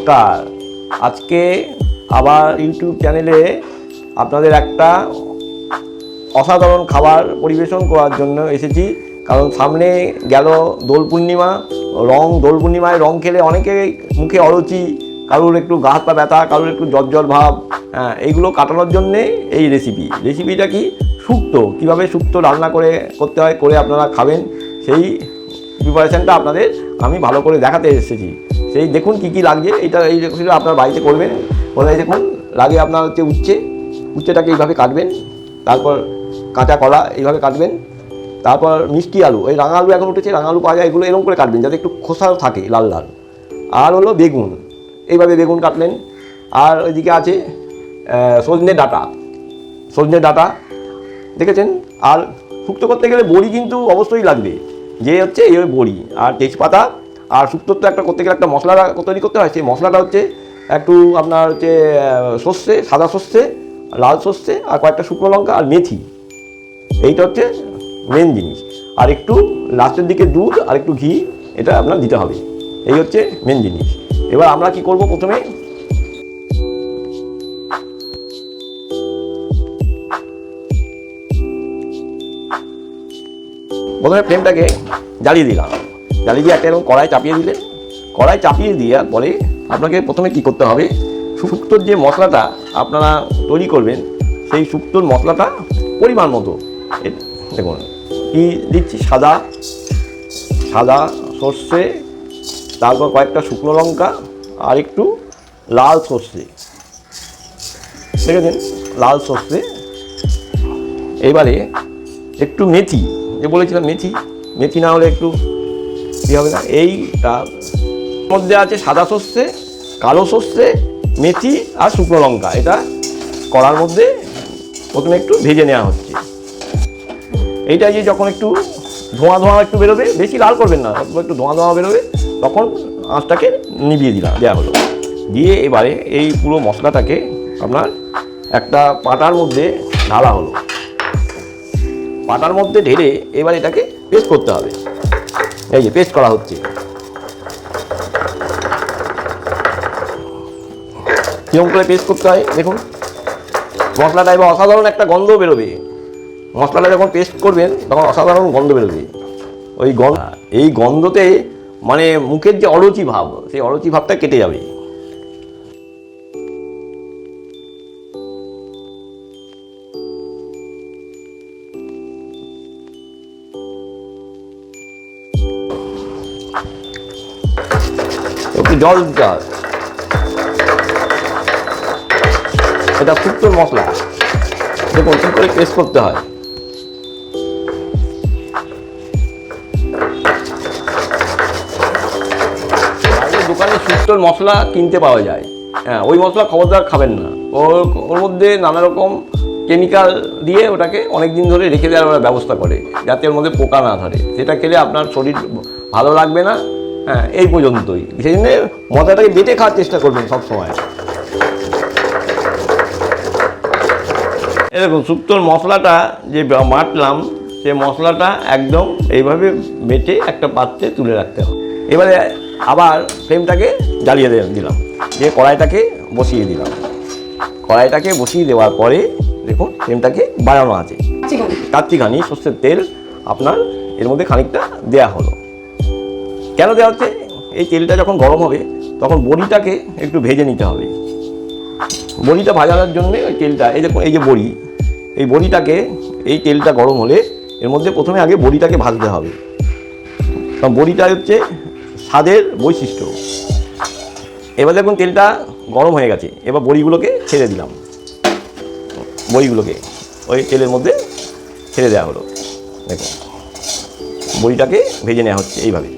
নমস্কার। আজকে আবার ইউটিউব চ্যানেলে আপনাদের একটা অসাধারণ খাবার পরিবেশন করার জন্য এসেছি। কারণ সামনে গেল দোল পূর্ণিমা, দোল পূর্ণিমায় রং খেলে অনেকের মুখে অরুচি, কারোর একটু গা হাত পা ব্যথা, কারোর একটু জ্বর ভাব, এইগুলো কাটানোর জন্যে এই রেসিপিটা কি শুক্তো, কীভাবে শুক্তো রান্না করতে হয়, করে আপনারা খাবেন, সেই প্রিপারেশানটা আপনাদের আমি ভালো করে দেখাতে এসেছি। সেই দেখুন কী কী লাগছে। এই রেসিপিটা আপনার বাড়িতে করবেন। কোথায় দেখুন লাগে আপনার হচ্ছে উচ্ছেটাকে এইভাবে কাটবেন, তারপর কাঁচা কলা এইভাবে কাটবেন, তারপর মিষ্টি আলু, এই রাঙা আলু এখন উঠেছে, রাঙা আলু পাওয়া যায়, এগুলো এরকম করে কাটবেন যাতে একটু খোসা থাকে লাল লাল। আর হলো বেগুন, এইভাবে বেগুন কাটলেন। আর ওইদিকে আছে সজনে ডাঁটা দেখেছেন। আর শুক্তো করতে গেলে বড়ি কিন্তু অবশ্যই লাগবে, যে হচ্ছে এই বড়ি আর তেজপাতা। আর শুক্তোর তো একটা করতে গেলে একটা মশলা তৈরি করতে হয়। সেই মশলাটা হচ্ছে একটু আপনার হচ্ছে সর্ষে, সাদা সর্ষে, লাল সর্ষে, আর কয়েকটা শুকনো লঙ্কা আর মেথি, এইটা হচ্ছে মেন জিনিস। আর একটু লাস্টের দিকে দুধ আর একটু ঘি, এটা আপনার দিতে হবে। এই হচ্ছে মেন জিনিস। এবার আমরা কি করব, প্রথমে ফ্লেমটাকে জ্বালিয়ে দিলাম। জ্বালিয়ে দিয়ে একটা এরকম কড়াই চাপিয়ে দিলেন। কড়াই চাপিয়ে দেওয়ার পরে আপনাকে প্রথমে কি করতে হবে, শুক্তোর যে মশলাটা আপনারা তৈরি করবেন, সেই শুক্তোর মশলাটা পরিমাণ মতো দেখুন কি দিচ্ছি। সাদা সর্ষে, তারপর কয়েকটা শুকনো লঙ্কা আর একটু লাল সর্ষে, দেখেছেন লাল সর্ষে। এবারে একটু মেথি, যে বলেছিলাম মেথি না হলে একটু কী হবে না। এইটার মধ্যে আছে সাদা সর্ষে, কালো সর্ষে, মেথি আর শুকনো লঙ্কা। এটা কড়ার মধ্যে প্রথমে একটু ভেজে নেওয়া হচ্ছে। এইটা যে যখন একটু ধোঁয়া একটু বেরোবে, বেশি লাল করবেন না, একটু ধোঁয়া বেরোবে, তখন আঁচটাকে নিভিয়ে দেওয়া হলো। দিয়ে এবারে এই পুরো মশলাটাকে আপনার একটা পাটার মধ্যে ঢালা হলো। পাটার মধ্যে ঢেলে এবার এটাকে পেস্ট করতে হবে। এই যে পেস্ট করা হচ্ছে। কিরকম করে পেস্ট করতে হয় দেখুন। মশলাটা এবার অসাধারণ একটা গন্ধ বেরোবে। মশলাটা যখন পেস্ট করবেন তখন অসাধারণ গন্ধ বেরোবে। এই গন্ধতে মানে মুখের যে অরুচি ভাব, সেই অরুচি ভাবটা কেটে যাবে। একটু জল দিতে হয়। এটা শুক্তোর মশলা, দেখুন কী করে পেস্ট করতে হয়। দোকানে শুক্তোর মশলা কিনতে পাওয়া যায়, ওই মশলা খবরদার খাবেন না। ওর মধ্যে নানা রকম কেমিক্যাল দিয়ে ওটাকে অনেক দিন ধরে রেখে দেওয়ার ওরা ব্যবস্থা করে, যাতে ওর মধ্যে পোকা না ধরে। সেটা খেলে আপনার শরীর ভালো লাগবে না। এই পর্যন্তই। সেই জন্যে মশলাটাকে বেটে খাওয়ার চেষ্টা করবেন সবসময়। এরকম শুক্তোর মশলাটা যে বাটলাম, সে মশলাটা একদম এইভাবে বেটে একটা পাত্রে তুলে রাখতে হবে। এবারে আবার ফ্লেমটাকে জ্বালিয়ে দিলাম, দিয়ে কড়াইটাকে বসিয়ে দিলাম। কড়াইটাকে বসিয়ে দেওয়ার পরে দেখুন ফ্লেমটাকে বাড়ানো আছে। কাচ্চিঘানি সর্ষের তেল আপনার এর মধ্যে খানিকটা দেয়া হলো। কেন দেওয়া হচ্ছে, এই তেলটা যখন গরম হবে তখন বড়িটাকে একটু ভেজে নিতে হবে। বড়িটা ভাজানোর জন্য ওই তেলটা, এই দেখুন এই যে বড়ি, এই বড়িটাকে এই তেলটা গরম হলে এর মধ্যে প্রথমে আগে বড়িটাকে ভাজতে হবে। কারণ বড়িটা হচ্ছে স্বাদের বৈশিষ্ট্য। এবার দেখুন তেলটা গরম হয়ে গেছে, এবার বড়িগুলোকে ছেড়ে দিলাম। বড়িগুলোকে ওই তেলের মধ্যে ছেড়ে দেওয়া হলো। দেখুন বড়িটাকে ভেজে নেওয়া হচ্ছে এইভাবে,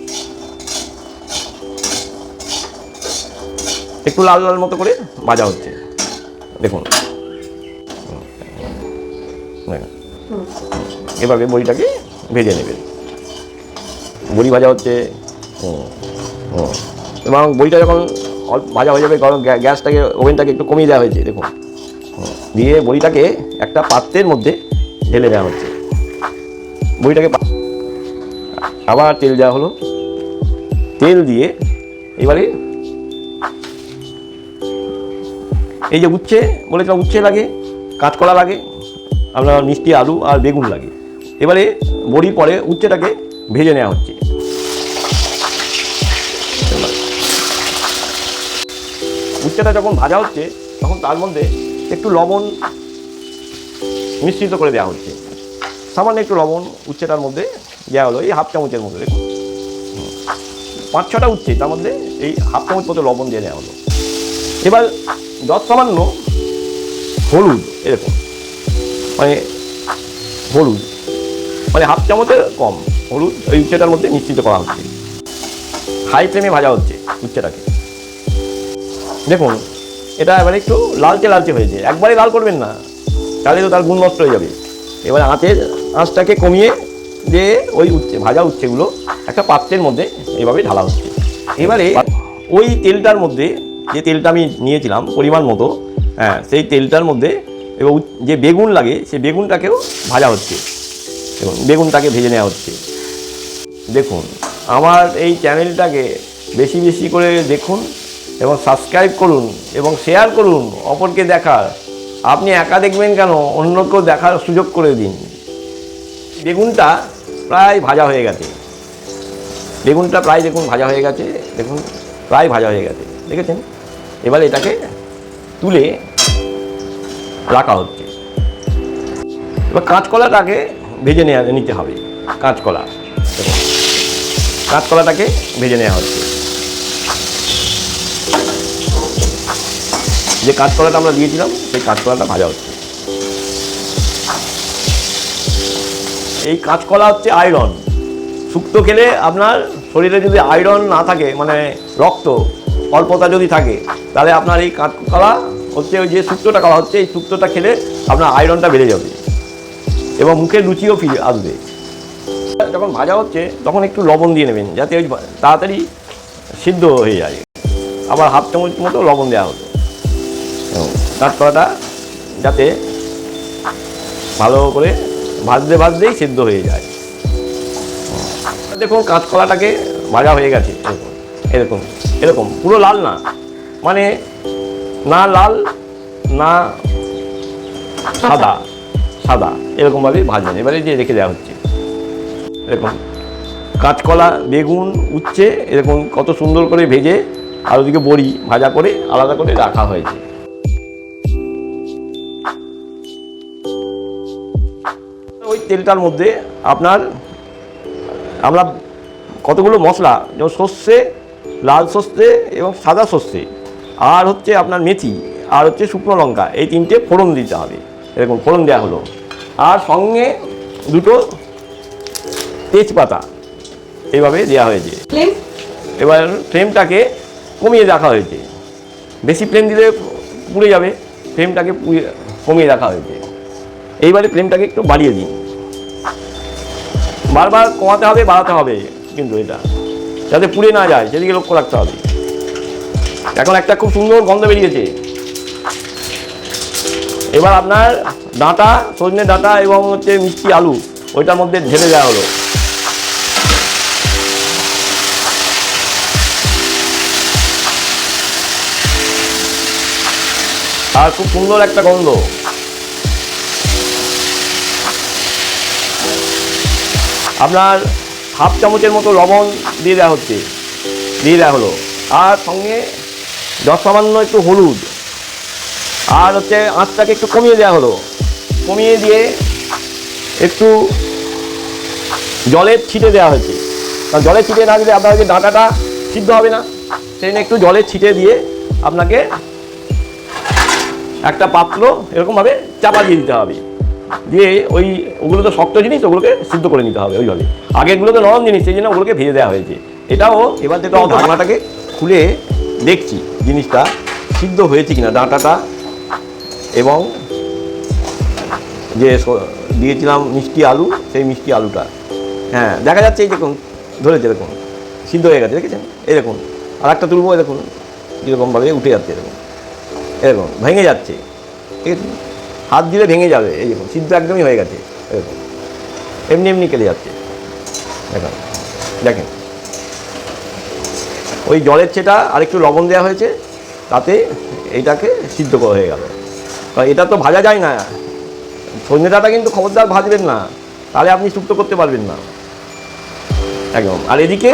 একটু লাল লাল মতো করে ভাজা হচ্ছে। দেখুন এভাবে বড়িটাকে ভেজে নেবেন। বড়ি ভাজা হচ্ছে। এবং বড়িটা যখন ভাজা হয়ে যাবে, গরম গ্যাসটাকে, ওভেনটাকে একটু কমিয়ে দেওয়া হয়েছে দেখুন। দিয়ে বড়িটাকে একটা পাত্রের মধ্যে ঢেলে দেওয়া হচ্ছে। বড়িটাকে আবার তেল দেওয়া হলো। তেল দিয়ে এবারে এই যে উচ্ছে বলেছিলাম, উচ্ছে লাগে, কাঁচকলা লাগে, আপনার মিষ্টি আলু আর বেগুন লাগে। এবারে বড়ি পরে উচ্ছেটাকে ভেজে নেওয়া হচ্ছে। উচ্ছেটা যখন ভাজা হচ্ছে তখন তার মধ্যে একটু লবণ মিশ্রিত করে দেওয়া হচ্ছে। সামান্য একটু লবণ উচ্ছেটার মধ্যে দেওয়া হলো, এই হাফ চামচের মধ্যে। দেখুন 5-6টা উচ্ছে, তার মধ্যে এই হাফ চামচ মতো লবণ দিয়ে দেওয়া হলো। এবার সামান্য হলুদ, এরকম মানে হলুদ মানে হাফ চামচের কম হলুদ ওই উচ্ছেটার মধ্যে মিশ্রিত করা হচ্ছে। হাই ফ্লেমে ভাজা হচ্ছে উচ্ছেটাকে। দেখুন এটা এবারে একটু লালচে লালচে হয়েছে, একবারে লাল করবেন না, তাহলে তো তার গুণ নষ্ট হয়ে যাবে। এবার আঁচটাকে কমিয়ে দিয়ে ওই ভাজা উচ্ছেগুলো একটা পাত্রের মধ্যে এইভাবে ঢালা হচ্ছে। এবারে ওই তেলটার মধ্যে, যে তেলটা আমি নিয়েছিলাম পরিমাণ মতো, সেই তেলটার মধ্যে এবং যে বেগুন লাগে সেই বেগুনটাকেও ভাজা হচ্ছে। দেখুন বেগুনটাকে ভেজে নেওয়া হচ্ছে। দেখুন আমার এই চ্যানেলটাকে বেশি বেশি করে দেখুন এবং সাবস্ক্রাইব করুন এবং শেয়ার করুন অপরকে দেখার। আপনি একা দেখবেন কেন, অন্যকেও দেখার সুযোগ করে দিন। বেগুনটা প্রায় ভাজা হয়ে গেছে, বেগুনটা প্রায় দেখুন ভাজা হয়ে গেছে, দেখুন প্রায় ভাজা হয়ে গেছে, দেখেছেন। এবার এটাকে তুলে রাখা হচ্ছে। এবার কাঁচকলাটাকে ভেজে নিতে হবে। কাঁচকলা, দেখুন কাঁচকলাটাকে ভেজে নেওয়া হচ্ছে। যে কাঁচকলাটা আমরা দিয়েছিলাম সেই কাঁচকলাটা ভাজা হচ্ছে। এই কাঁচকলা হচ্ছে আয়রন। শুক্তো খেলে আপনার শরীরে যদি আয়রন না থাকে, মানে রক্ত অল্পতা যদি থাকে, তাহলে আপনার এই কাঁচকলা হচ্ছে ওই যে শুক্তোটা খাওয়া হচ্ছে, এই শুক্তোটা খেলে আপনার আয়রনটা বেড়ে যাবে এবং মুখের রুচিও ফিরে আসবে। যখন ভাজা হচ্ছে তখন একটু লবণ দিয়ে নেবেন যাতে ওই তাড়াতাড়ি সিদ্ধ হয়ে যায়। আবার হাফ চামচ মতো লবণ দেওয়া হতো এবং কাঁচকলাটা যাতে ভালো করে ভাজতেই সিদ্ধ হয়ে যায়। দেখুন কাঁচকলাটাকে ভাজা হয়ে গেছে, এরকম এরকম পুরো লাল না, মানে না লাল না সাদা সাদা, এরকমভাবে ভাজবেন। এবারে যে রেখে দেওয়া হচ্ছে। এরকম কাঁচকলা, বেগুন, উচ্ছে এরকম কত সুন্দর করে ভেজে, আর ওদিকে বড়ি ভাজা করে আলাদা করে রাখা হয়েছে। ওই তেলটার মধ্যে আমরা কতগুলো মশলা, যেমন সর্ষে, লাল সর্ষে এবং সাদা সর্ষে, আর হচ্ছে আপনার মেথি, আর হচ্ছে শুকনো লঙ্কা, এই 3টে ফোড়ন দিতে হবে। এরকম ফোড়ন দেওয়া হলো, আর সঙ্গে 2টো তেজপাতা এইভাবে দেওয়া হয়েছে। এবার ফ্লেমটাকে কমিয়ে রাখা হয়েছে, বেশি ফ্লেম দিলে পুড়ে যাবে, ফ্লেমটাকে কমিয়ে রাখা হয়েছে। এইবারে ফ্লেমটাকে একটু বাড়িয়ে দিন, বারবার কমাতে হবে বাড়াতে হবে, কিন্তু এটা যাতে পুড়ে না যায় সেদিকে লক্ষ্য রাখতে হবে। এখন একটা খুব সুন্দর গন্ধ বেরিয়েছে। এবার আপনার ডাঁটা, সজনে ডাঁটা এবং হচ্ছে মিষ্টি আলু ওইটার মধ্যে ঢেলে দেওয়া হলো। আর খুব সুন্দর একটা গন্ধ। আপনার হাফ চামচের মতো লবণ দিয়ে দেওয়া হলো, আর সঙ্গে সামান্য একটু হলুদ, আর হচ্ছে আঁচটাকে একটু কমিয়ে দেওয়া হলো। কমিয়ে দিয়ে একটু জলের ছিটে দেওয়া হয়েছে, কারণ জলের ছিটে না দিলে আপনার যে ডাঁটাটা সিদ্ধ হবে না, সেই জন্য একটু জলের ছিটে দিয়ে আপনাকে একটা পাত্র এরকমভাবে চাপা দিয়ে দিতে হবে। দিয়ে ওগুলো তো শক্ত জিনিস, ওগুলোকে সিদ্ধ করে নিতে হবে ওইভাবে। আগেরগুলো তো নরম জিনিস, সেই জন্য ওগুলোকে ভেজে দেওয়া হয়েছে। এটাও এবার যেটা ঢাকনাটাকে খুলে দেখছি জিনিসটা সিদ্ধ হয়েছে কিনা, ডাঁটাটা এবং যে দিয়েছিলাম মিষ্টি আলু, সেই মিষ্টি আলুটা, হ্যাঁ দেখা যাচ্ছে। এই দেখুন ধরেছে, এরকম সিদ্ধ হয়ে গেছে, দেখেছেন। এই দেখুন আর একটা তুলবো, দেখুন কীরকমভাবে উঠে যাচ্ছে, এরকম ভেঙে যাচ্ছে, ঠিক আছে, হাত দিলে ভেঙে যাবে। এই দেখুন সিদ্ধ একদমই হয়ে গেছে, এরকম এমনি কেটে যাচ্ছে। দেখেন ওই জলের ছেটা আর একটু লবণ দেওয়া হয়েছে, তাতে এইটাকে সিদ্ধ করা হয়ে গেল। কারণ এটা তো ভাজা যায় না, সজনে ডাঁটা কিন্তু খবরদার ভাজবেন না, তাহলে আপনি শুক্তো করতে পারবেন না একদম। আর এদিকে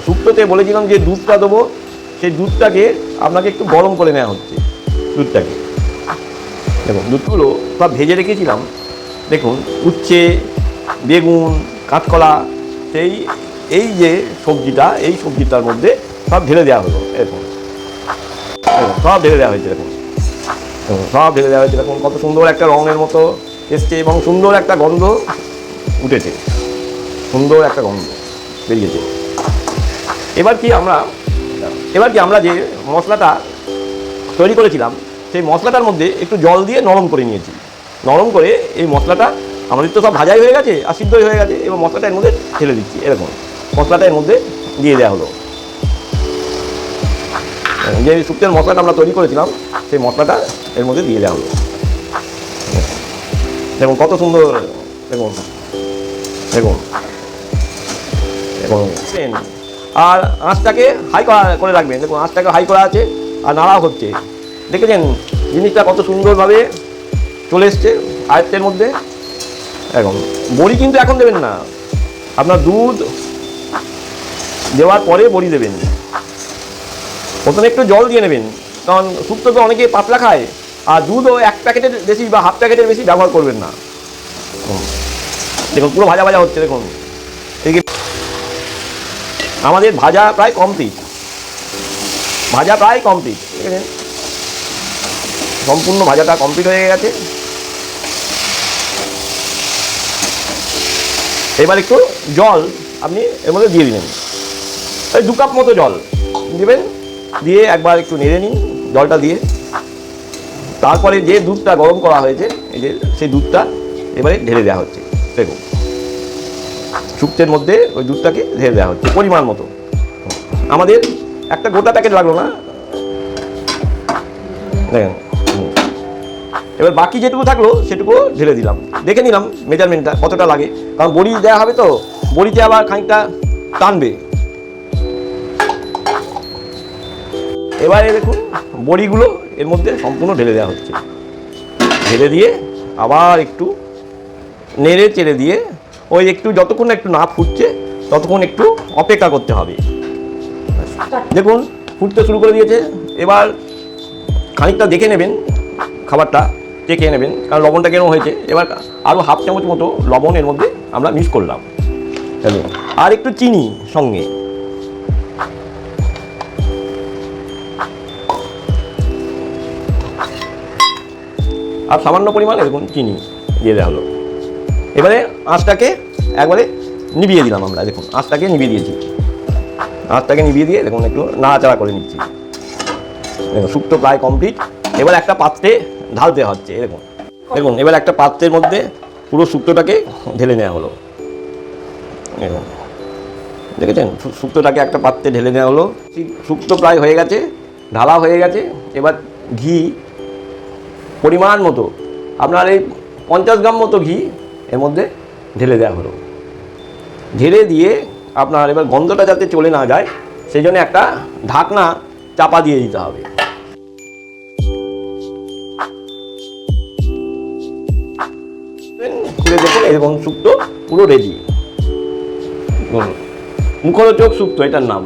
শুক্তোতে বলেছিলাম যে দুধটা দেবো, সেই দুধটাকে আপনাকে একটু গরম করে নেওয়া হচ্ছে। দুধটাকে দেখুন, দুধগুলো সব ভেজে রেখেছিলাম, দেখুন উচ্ছে, বেগুন, কাঁচকলা, এই যে সবজিটা, এই সবজিটার মধ্যে সব ঢেলে দেওয়া হলো। এরকম সব ঢেলে দেওয়া হয়েছে, দেখুন সব ঢেলে দেওয়া হয়েছে। দেখুন কত সুন্দর একটা রঙের মতো এসছে এবং সুন্দর একটা গন্ধ উঠেছে, সুন্দর একটা গন্ধ বেরিয়েছে। এবার কি আমরা যে মশলাটা তৈরি করেছিলাম, সেই মশলাটার মধ্যে একটু জল দিয়ে নরম করে নিয়েছি। নরম করে এই মশলাটা, আমাদের তো সব ভাজাই হয়ে গেছে আর সিদ্ধই হয়ে গেছে, এবং মশলাটা এর মধ্যে ঢেলে দিচ্ছি। এরকম মশলাটা এর মধ্যে দিয়ে দেওয়া হলো। যে শুক্তোর মশলাটা আমরা তৈরি করেছিলাম, সেই মশলাটা এর মধ্যে দিয়ে দেওয়া হলো। দেখুন কত সুন্দর, দেখুন দেখুন দেখুন। আর আঁচটাকে হাই করে রাখবেন। দেখুন আঁচটাকে হাই করা আছে আর নাড়াও হচ্ছে। দেখেছেন জিনিসটা কত সুন্দরভাবে চলে এসছে আয়ত্তের মধ্যে। এখন বড়ি কিন্তু এখন দেবেন না, আপনার দুধ দেওয়ার পরে বড়ি দেবেন। প্রথমে একটু জল দিয়ে নেবেন, কারণ শুক্তো তো অনেকে পাতলা খায়, আর দুধও 1 প্যাকেটের বেশি বা হাফ প্যাকেটের বেশি ব্যবহার করবেন না। দেখুন পুরো ভাজা ভাজা হচ্ছে। দেখুন আমাদের ভাজা প্রায় কমপ্লিট, ঠিক আছে, সম্পূর্ণ ভাজাটা কমপ্লিট হয়ে গেছে। এবার একটু জল আপনি এর মধ্যে দিয়ে দিলেন, ওই 2 কাপ মতো জল দেবেন, দিয়ে একবার একটু নেড়ে নিন জলটা দিয়ে। তারপরে যে দুধটা গরম করা হয়েছে, এই যে সেই দুধটা এবারে ঢেলে দেওয়া হচ্ছে। দেখুন শুক্তের মধ্যে ওই দুধটাকে ঢেলে দেওয়া হচ্ছে পরিমাণ মতো। আমাদের একটা গোটা প্যাকেট লাগলো না, দেখেন। এবার বাকি যেটুকু থাকলো সেটুকু ঢেলে দিলাম, দেখে নিলাম মেজারমেন্টটা কতটা লাগে, কারণ বড়ি দেওয়া হবে তো, বড়িতে আবার খানিকটা টানবে। এবারে দেখুন বড়িগুলো এর মধ্যে সম্পূর্ণ ঢেলে দেওয়া হচ্ছে। ঢেলে দিয়ে আবার একটু নেড়ে চেড়ে দিয়ে ওই একটু যতক্ষণ একটু না ফুটছে ততক্ষণ একটু অপেক্ষা করতে হবে। দেখুন ফুটতে শুরু করে দিয়েছে। এবার খানিকটা দেখে নেবেন, খাবারটা চেখে নেবেন, কারণ লবণটা কেন হয়েছে। এবার আরও হাফ চামচ মতো লবণ এর মধ্যে আমরা মিক্স করলাম, আর একটু চিনি সঙ্গে। আর সামান্য পরিমাণে দেখুন চিনি দিয়ে দেওয়া হলো। এবারে আঁচটাকে একবারে নিভিয়ে দিলাম আমরা। দেখুন আঁচটাকে নিভিয়ে দিয়েছি, আঁচটাকে নিভিয়ে দিয়ে দেখুন একটু নাড়াচাড়া করে নিচ্ছি। দেখুন শুক্তো প্রায় কমপ্লিট। এবার একটা পাত্রে ঢালতে হচ্ছে। দেখুন দেখুন এবার একটা পাত্রের মধ্যে পুরো শুক্তোটাকে ঢেলে নেওয়া হলো। দেখুন দেখেছেন শুক্তোটাকে একটা পাত্রে ঢেলে নেওয়া হলো। শুক্তো প্রায় হয়ে গেছে, ঢালা হয়ে গেছে। এবার ঘি পরিমাণ মতো, আপনার এই 50 গ্রাম মতো ঘি এর মধ্যে ঢেলে দেওয়া হলো। ঢেলে দিয়ে আপনার এবার গন্ধটা যাতে চলে না যায় সেই জন্য একটা ঢাকনা চাপা দিয়ে দিতে হবে। খুলে দেখুন এরকম শুক্তো পুরো রেডি। মুখরোচক শুক্তো এটার নাম।